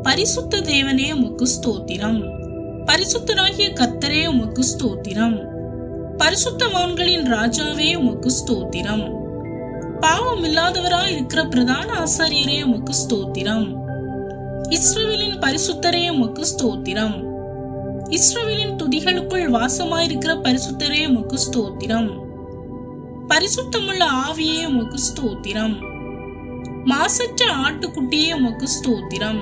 பரிசுத்த தேவனே உமக்கு ஸ்தோத்திரம். பரிசுத்தராகிய கர்த்தரே உமக்கு ஸ்தோத்திரம். பரிசுத்தவான்களின் ராஜாவே உமக்கு ஸ்தோத்திரம். பாவம் இல்லாதவராய் இருக்கிற பிரதான ஆசாரியரே உமக்கு ஸ்தோத்திரம். இஸ்ரவேலின் பரிசுத்தரே உமக்கு ஸ்தோத்திரம். இஸ்ரவேலின் துதிகளுக்குள் வாசமாயிருக்கிற பரிசுத்தரே உமக்கு ஸ்தோத்திரம். பரிசுத்தமுள்ள ஆவியே உமக்கு ஸ்தோத்திரம். மாசற்ற ஆட்டுக்குட்டியே உமக்கு ஸ்தோத்திரம்.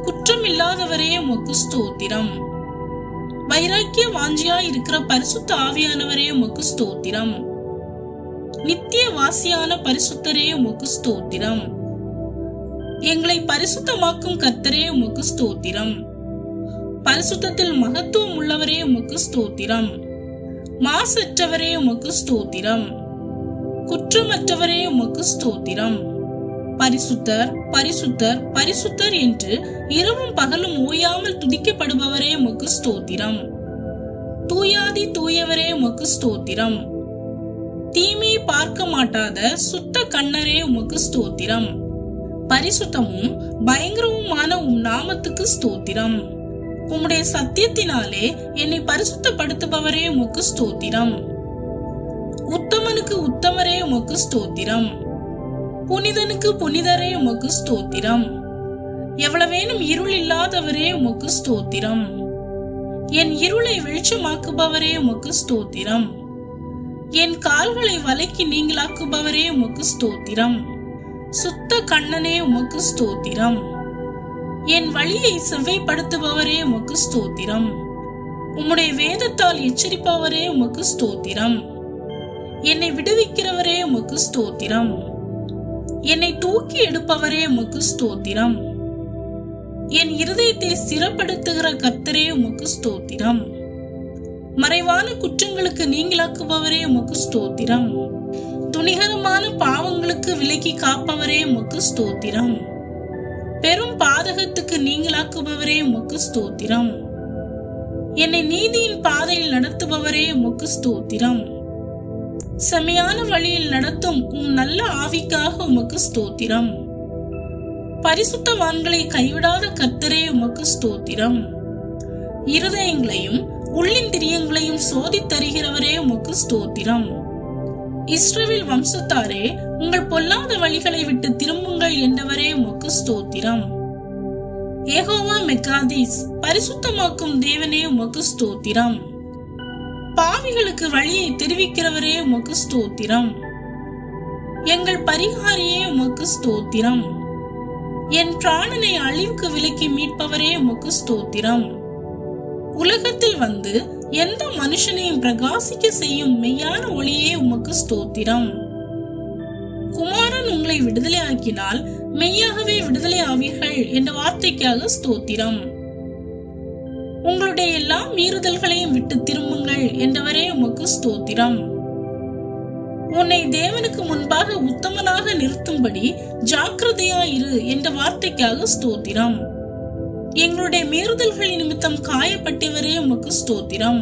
குற்றம் இல்லாதவரே உமக்கு ஸ்தோத்திரம். வைராக்கிய வாஞ்சியாய் இருக்கிற பரிசுத்த ஆவியானவரே உமக்கு ஸ்தோத்திரம். நித்திய வாசியான பரிசுத்தரே உமக்கு ஸ்தோத்திரம். எங்களை பரிசுத்தமாக்கும் கர்த்தரே உமக்கு ஸ்தோத்திரம். பரிசுத்தத்தில் மகத்துவம் உள்ளவரே உமக்கு ஸ்தோத்திரம். மாசற்றவரே உமக்கு ஸ்தோத்திரம். குற்றமற்றவரே உமக்கு ஸ்தோத்திரம். பரிசுத்தர் பரிசுத்தர் பரிசுத்தர் என்று இரவும் பகலும் ஓயாமல் துதிக்கப்படுபவரே உமக்கு ஸ்தோத்திரம். தூயாதி தூயவரே உமக்கு ஸ்தோத்திரம். தீமை பார்க்க மாட்டாத சுத்த கண்ணரே உமக்கு ஸ்தோத்திரம். பரிசுத்தமும் பயங்கரவுமான உம் நாமத்துக்கு ஸ்தோத்திரம். உம்முடைய சத்தியத்தினாலே என்னை பரிசுத்தப்படுத்துபவரே உமக்கு ஸ்தோத்திரம். உத்தமனுக்கு உத்தமரே உமக்கு ஸ்தோத்திரம். புனிதனுக்கு புனிதரே உமக்கு ஸ்தோத்திரம். எவ்வளவேனும் இருள் இல்லாதவரே உமக்கு ஸ்தோத்திரம். என் இருளை வெளிச்சமாக்குபவரே உமக்கு ஸ்தோத்திரம். என் கால்களை வலைக்கு நீங்களாக்குபவரே உமக்கு ஸ்தோத்திரம். சுத்த கண்ணனே உமக்கு ஸ்தோத்திரம். என் வழியை செவ்வைப்படுத்துபவரே உமக்கு ஸ்தோத்திரம். உம்முடைய வேதத்தால் எச்சரிப்பவரே உமக்கு ஸ்தோத்திரம். என்னை விடுவிக்கிறவரே உமக்கு ஸ்தோத்திரம். என்னை தூக்கி எடுப்பவரே உமக்கு ஸ்தோத்திரம். என் இருதயத்தை ஸ்திரப்படுத்துகிற கர்த்தரே உமக்கு ஸ்தோத்திரம். மறைவான குற்றங்களுக்கு நீங்களாக்குபவரே உமக்கு ஸ்தோத்திரம். துணிகரமான பாவங்களுக்கு விலக்கி காப்பவரே உமக்கு ஸ்தோத்திரம். பெரும் பாதகத்துக்கு நீங்களாக்குபவரே உமக்கு ஸ்தோத்திரம். என்னை நீதியின் பாதையில் நடத்துபவரே உமக்கு ஸ்தோத்திரம். செமையான வழியில் நடத்தும் உம் நல்ல ஆவிக்காக உமக்கு ஸ்தோத்திரம். பரிசுத்தவான்களை கைவிடாத கர்த்தரே உமக்கு ஸ்தோத்திரம். இருதயங்களையும் உள்ளிந்திரியங்களையும் சோதித்தருகிறவரே உமக்கு ஸ்தோத்திரம். இஸ்ரவேல் வம்சத்தாரே, உங்கள் பொல்லாத வழிகளை விட்டு திரும்புங்கள் என்றவரே உமக்கு ஸ்தோத்திரம். யெகோவா மெக்காதீஸ், பரிசுத்தமாக்கும் தேவனே உமக்கு ஸ்தோத்திரம். பாவிகளுக்கு வழியை தெரிவிக்கிறவரே உமக்கு ஸ்தோத்திரம். எங்கள் பரிகாரியே உமக்கு ஸ்தோத்திரம். என் பிராணனை அழிவுக்கு விலக்கி மீட்பவரே உமக்கு ஸ்தோத்திரம். உலகத்தில் வந்து எந்த மனுஷனையும் பிரகாசிக்க செய்யும் மெய்யான ஒளியே உமக்கு ஸ்தோத்திரம். குமாரன் உங்களை விடுதலை ஆக்கினால் மெய்யாகவே விடுதலை ஆவீர்கள் என்ற வார்த்தைக்காக ஸ்தோத்திரம். உங்களுடைய எல்லா மீறுதல்களையும் விட்டு திரும்புங்கள் என்றவரே உமக்கு ஸ்தோத்திரம். உன்னை தேவனுக்கு முன்பாக உத்தமனாக நிறுத்தும்படி ஜாக்கிரதையாயிரு என்ற வார்த்தைக்காக ஸ்தோத்திரம். எங்களுடைய மீறுதல்கள் நிமித்தம் காயப்பட்டவரே உமக்கு ஸ்தோத்திரம்.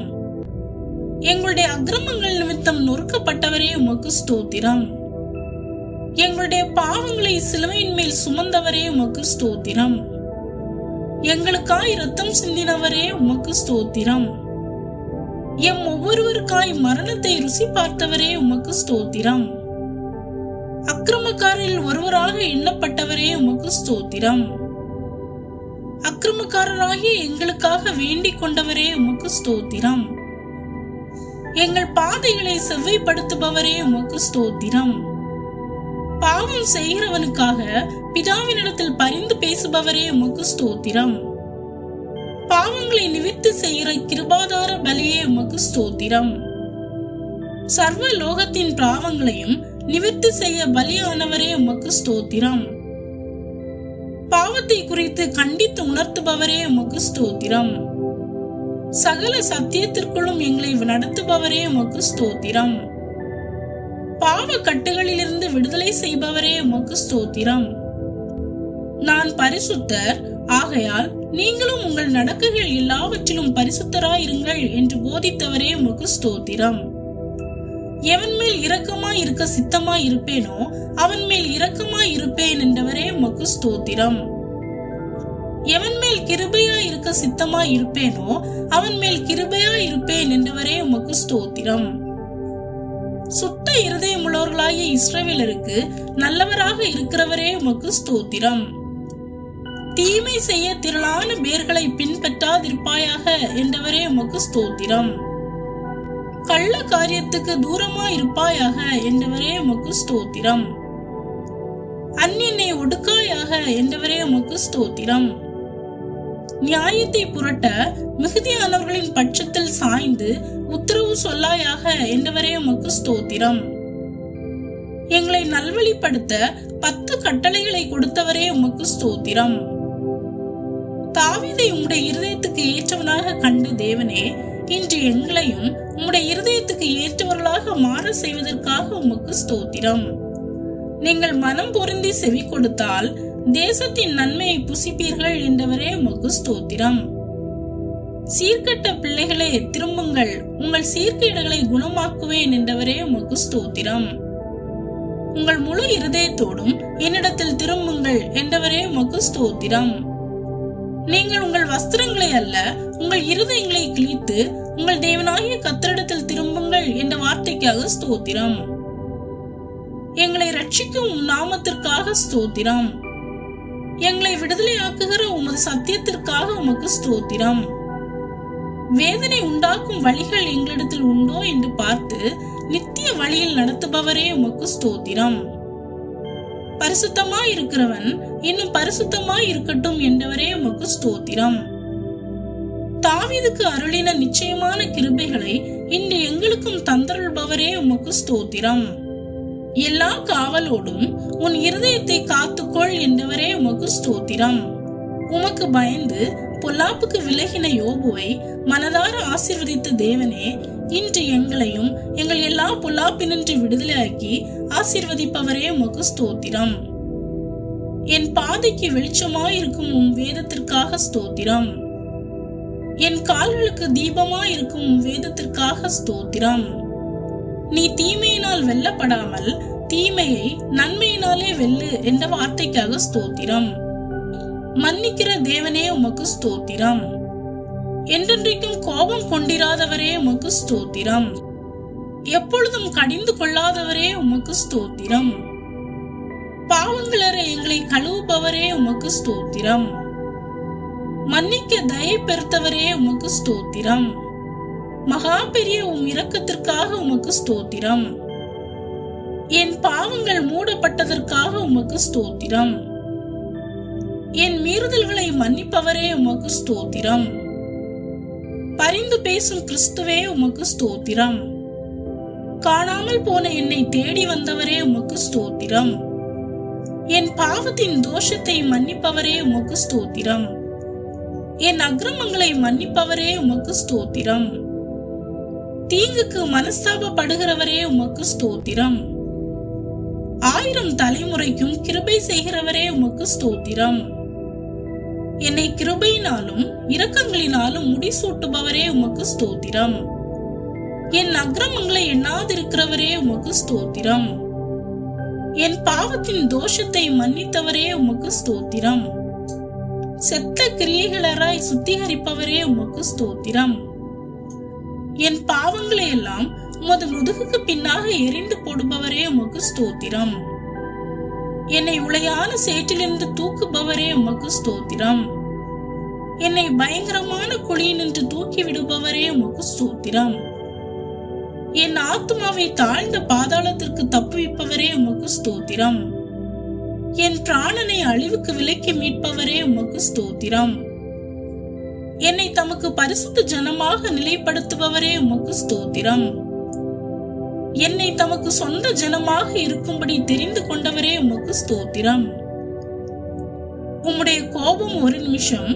எங்களுடைய அக்கிரமங்கள் நிமித்தம் நொறுக்கப்பட்டவரே உமக்கு ஸ்தோத்திரம். எங்களுடைய பாவங்களை சிலுவையின் மேல் சுமந்தவரே உமக்கு ஸ்தோத்திரம். எங்களுக்காய் இரத்தம் சிந்தினவரே உமக்கு ஸ்தோத்திரம். எம் ஒவ்வொருவருக்காய் மரணத்தை ருசி பார்த்தவரே உமக்கு ஸ்தோத்திரம். அக்கிரமக்காரில் ஒருவராக எண்ணப்பட்டவரே உமக்கு ஸ்தோத்திரம். அக்கிரமக்காரராகிய எங்களுக்காக வேண்டிக் கொண்டவரே உமக்கு ஸ்தோத்திரம். எங்கள் பாதைகளை செவ்வைப்படுத்துபவரே உமக்கு ஸ்தோத்திரம். பாவம் செய்கிறவனுக்காக பிதாவினிடத்தில் பரிந்து பேசுபவரே உமக்கு ஸ்தோத்திரம். பாவங்களை நிவிர்த்தி செய்கிற கிருபாதார பலியே உமக்கு ஸ்தோத்திரம். சர்வ லோகத்தின் பாவங்களையும் நிவிர்த்தி செய்ய பலியானவரே உமக்கு ஸ்தோத்திரம். பாவத்தை குறித்து கண்டித்து உணர்த்துபவரே உமக்கு ஸ்தோத்திரம். சகல சத்தியத்திற்குள்ளும் எங்களை நடத்துபவரே உமக்கு ஸ்தோத்திரம். பாவ கட்டுகளிலிருந்து விடுதலை செய்பவரே உமக்கு ஸ்தோத்திரம். நான் பரிசுத்தர், ஆகையால் நீங்களும் உங்கள் நடக்கைகள் எல்லாவற்றிலும் பரிசுத்தராயிருங்கள் என்று போதித்தவரே உமக்கு ஸ்தோத்திரம். எவன் மேல் இரக்கமாய் இருக்க சித்தமாய் இருப்பேனோ அவன் மேல் இரக்கமாய் இருப்பேன் என்றவரே உமக்கு ஸ்தோத்திரம். எவன் மேல் கிருபையா இருக்க சித்தமா இருப்பேனோ அவன் மேல் கிருபையா இருப்பேன் என்றவரே உமக்கு ஸ்தோத்திரம். சுத்த இருதயமுள்ளவர்களாகிய இஸ்ரவேலருக்கு நல்லவராக இருக்கிறவரே உமக்கு ஸ்தோத்திரம். தீமை செய்ய திரளான பேர்களை பின்பற்றாதிருப்பாயாக என்றவரே உமக்கு ஸ்தோத்திரம். கள்ள காரியத்துக்கு தூரமா இருப்பாயாக என்றவரே உமக்கு ஸ்தோத்திரம். அந்நியனை ஒடுக்காயாக என்றவரே உமக்கு ஸ்தோத்திரம். நியாயத்தை புரட்ட மிகுதியானவர்களின் பட்சத்தில் சாய்ந்து உத்தரவு சொல்லாயாக என்றவரே உமக்கு ஸ்தோத்திரம். எங்களை நல்வழிப்படுத்த 10 கட்டளைகளை கொடுத்தவரே உமக்கு ஸ்தோத்திரம். தாவீதை உம்முடைய இருதயத்துக்கு ஏற்றவனாக கண்ட தேவனே, இன்று எங்களையும் உம்முடைய இருதயத்துக்கு ஏற்றவர்களாக மாற செய்வதற்காக உமக்கு ஸ்தோத்திரம். நீங்கள் மனம் பொருந்தி செவி கொடுத்தால் தேசத்தின் நன்மையை புசிப்பீர்கள் என்றவரே உமக்கு ஸ்தோத்திரம். சீர்கட்ட பிள்ளைகளே திரும்புங்கள், உங்கள் சீர்கேடுகளை குணமாக்குவேன் என்றவரே உமக்கு ஸ்தோத்திரம். உங்கள் முழு இருதயத்தோடும் என்னிடத்தில் திரும்புங்கள் என்றவரே உமக்கு ஸ்தோத்திரம். நீங்கள் உங்கள் வஸ்திரங்களை அல்ல உங்கள் இருதயங்களை கிழித்து உங்கள் தேவனாகிய கர்த்தரிடத்தில் திரும்புங்கள் என்ற வார்த்தைக்காக ஸ்தோத்திரம். எங்களை ரட்சிக்கும் உம் நாமத்திற்காக ஸ்தோத்திரம். எங்களை விடுதலையாக்குகிற உமது சத்தியத்திற்காக உமக்கு ஸ்தோத்திரம். வேதனை உண்டாக்கும் வழிகள் எங்களிடத்தில் உண்டோ என்று பார்த்து நித்திய வழியில் நடத்துபவரே உமக்கு ஸ்தோத்திரம். பரிசுத்தமாய் இருக்கிறவன் இன்னும் பரிசுத்தமாய் இருக்கட்டும் என்றவரே உமக்கு ஸ்தோத்திரம். தாவீதுக்கு அருளின நிச்சயமான கிருபைகளை இன்று எங்களுக்கும் தந்தருள்பவரே உமக்கு ஸ்தோத்திரம். எல்லா காவலோடும் உன் இருதயத்தை காத்துக்கொள் என்றவரே உமக்கு ஸ்தோத்திரம். உமக்கு பயந்து பொல்லாப்புக்கு விலகின யோபுவை மனதார ஆசீர்வதித்த தேவனே, இன்று எங்களையும் எங்கள் எல்லா பொல்லாப்பினின்று விடுதலையாக்கி ஆசீர்வதிப்பவரே உமக்கு ஸ்தோத்திரம். என் பாதைக்கு வெளிச்சமாயிருக்கும் உம் வேதத்திற்காக ஸ்தோத்திரம். என் கால்களுக்கு தீபமாயிருக்கும் உம் வேதத்திற்காக ஸ்தோத்திரம். நீ தீமையினால் வெல்லப்படாமல் தீமையை நன்மையினாலே வெல்லு என்ற வார்த்தைக்காக ஸ்தோத்திரம். மன்னிக்கிற தேவனே உமக்கு ஸ்தோத்திரம். என்றென்றைக்கும் கோபம் கொண்டிராதவரே உமக்கு ஸ்தோத்திரம். எப்பொழுதும் கடிந்து கொள்ளாதவரே உமக்கு ஸ்தோத்திரம். பாவங்களற எங்களை கழுவுபவரே உமக்கு ஸ்தோத்திரம். மன்னிக்க தயை பெருத்தவரே உமக்கு ஸ்தோத்திரம். மகா பெரிய உம் இரக்கத்திற்காக உமக்கு ஸ்தோத்திரம். என் பாவங்கள் மூடப்பட்டதற்காக உமக்கு ஸ்தோத்திரம். என் மீறுதல்களை மன்னிப்பவரே உமக்கு ஸ்தோத்திரம். பரிந்து பேசும் கிறிஸ்துவே உமக்கு ஸ்தோத்திரம். காணாமல் போன என்னை தேடி வந்தவரே உமக்கு ஸ்தோத்திரம். என் பாவத்தின் தோஷத்தை மன்னிப்பவரே உமக்கு ஸ்தோத்திரம். என் அக்கிரமங்களை மன்னிப்பவரே உமக்கு ஸ்தோத்திரம். தீங்குக்கு மனஸ்தாபப்படுகிறவரே உமக்கு ஸ்தோத்திரம். 1000 தலைமுறைக்கும் கிருபை செய்கிறவரே உமக்கு ஸ்தோத்திரம். என்னை கிருபையினாலும் இரக்கங்களினாலும் முடிசூட்டுபவரே உமக்கு ஸ்தோத்திரம். என் அக்கிரமங்களை எண்ணாதிருக்கிறவரே உமக்கு ஸ்தோத்திரம். என் பாவத்தின் தோஷத்தை மன்னித்தவரே உமக்கு ஸ்தோத்திரம். செத்த கிரியைகளராய் சுத்திகரிப்பவரே உமக்கு ஸ்தோத்திரம். என் பாவங்களை எல்லாம் உமது முதுகுக்கு பின்னாக எரிந்து போடுபவரே உமக்கு ஸ்தோத்திரம். என்னை உளையான சேற்றிலிருந்து தூக்குபவரே உமக்கு ஸ்தோத்திரம். என்னை பயங்கரமான குழியினின்று தூக்கி விடுபவரே உமக்கு ஸ்தோத்திரம். என் ஆத்துமாவை தாழ்ந்த பாதாளத்திற்கு தப்புவிப்பவரே உமக்கு ஸ்தோத்திரம். என் பிராணனை அழிவுக்கு விலக்கி மீட்பவரே உமக்கு ஸ்தோத்திரம். என்னை தமக்கு பரிசுத்த ஜனமாக நிலைப்படுத்துபவரே உமக்கு ஸ்தோத்திரம். என்னை தமக்கு சொந்த ஜனமாக இருக்கும்படி தெரிந்து கொண்டவரே உமக்கு ஸ்தோத்திரம். உம்முடைய கோபம் ஒரு நிமிஷம்,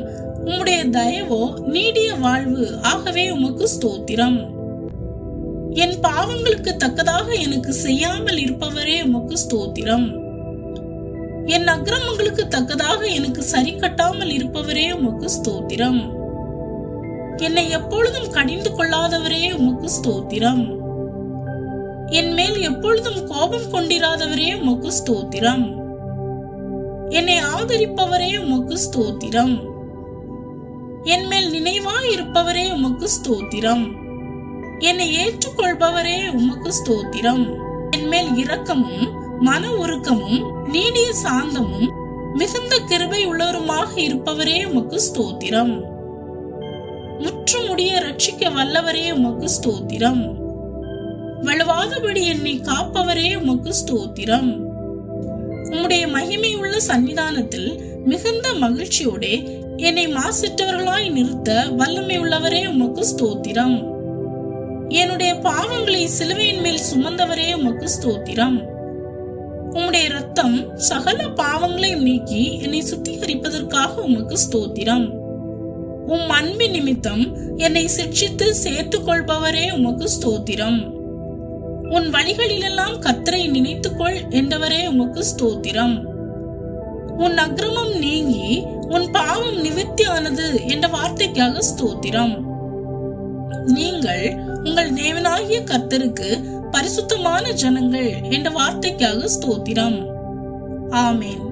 உம்முடைய தயவோ நீடிய வாழ்வு. ஆகவே உமக்கு ஸ்தோத்திரம். என் பாவங்களுக்கு தக்கதாக எனக்கு செய்யாமல் இருப்பவரே உமக்கு ஸ்தோத்திரம். என் அக்கிரமங்களுக்கு தக்கதாக எனக்கு சரி கட்டாமல் இருப்பவரே உமக்கு ஸ்தோத்திரம். என்னை எப்பொழுதும் கடிந்து கொள்ளாதவரே உமக்கு ஸ்தோத்திரம். என் மேல் எப்பொழுதும் கோபம் கொண்டிராதவரே உமக்கு ஸ்தோத்திரம். என்னை ஆதரிப்பவரே உமக்கு ஸ்தோத்திரம். என் மேல் நினைவாய் இருப்பவரே உமக்கு ஸ்தோத்திரம். என்னை ஏற்றுக்கொள்பவரே உமக்கு ஸ்தோத்திரம். என் மேல் இரக்கமும் மன உருக்கமும் நீடிய சாந்தமும் மிகுந்த கிருபை உள்ளவருமாக இருப்பவரே உமக்கு ஸ்தோத்திரம். முற்றுமுடிய ரட்சிக்க வல்லவரே உமக்கு ஸ்தோத்திரம். வலுவாதபடி என்னை காப்பவரே உமக்கு ஸ்தோத்திரம். உம்முடைய மகிமை உள்ள சன்னிதானத்தில் மிகுந்த மகிழ்ச்சியோட என்னை மாசற்றவர்களாய் நிறுத்த வல்லமை உள்ளவரே உமக்கு ஸ்தோத்திரம். என்னுடைய பாவங்களை சிலுவையின் மேல் சுமந்தவரே உமக்கு ஸ்தோத்திரம். உம்முடைய இரத்தம் சகல பாவங்களையும் நீக்கி என்னை சுத்திகரிப்பதற்காக உமக்கு ஸ்தோத்திரம். உம் அன்பின் நிமித்தம் என்னை சிட்சித்து சேர்த்துக் கொள்பவரே உமக்கு ஸ்தோத்திரம். உன் வழிகளிலெல்லாம் கர்த்தரை நினைத்துக்கொள் என்றவரே உமக்கு ஸ்தோத்திரம். உன் அக்கிரமம் நீங்கி உன் பாவம் நிவர்த்தி ஆனது என்ற வார்த்தைக்காக ஸ்தோத்திரம். நீங்கள் உங்கள் தேவனாகிய கர்த்தருக்கு பரிசுத்தமான ஜனங்கள் என்ற வார்த்தைக்காக ஸ்தோத்திரம். ஆமேன்.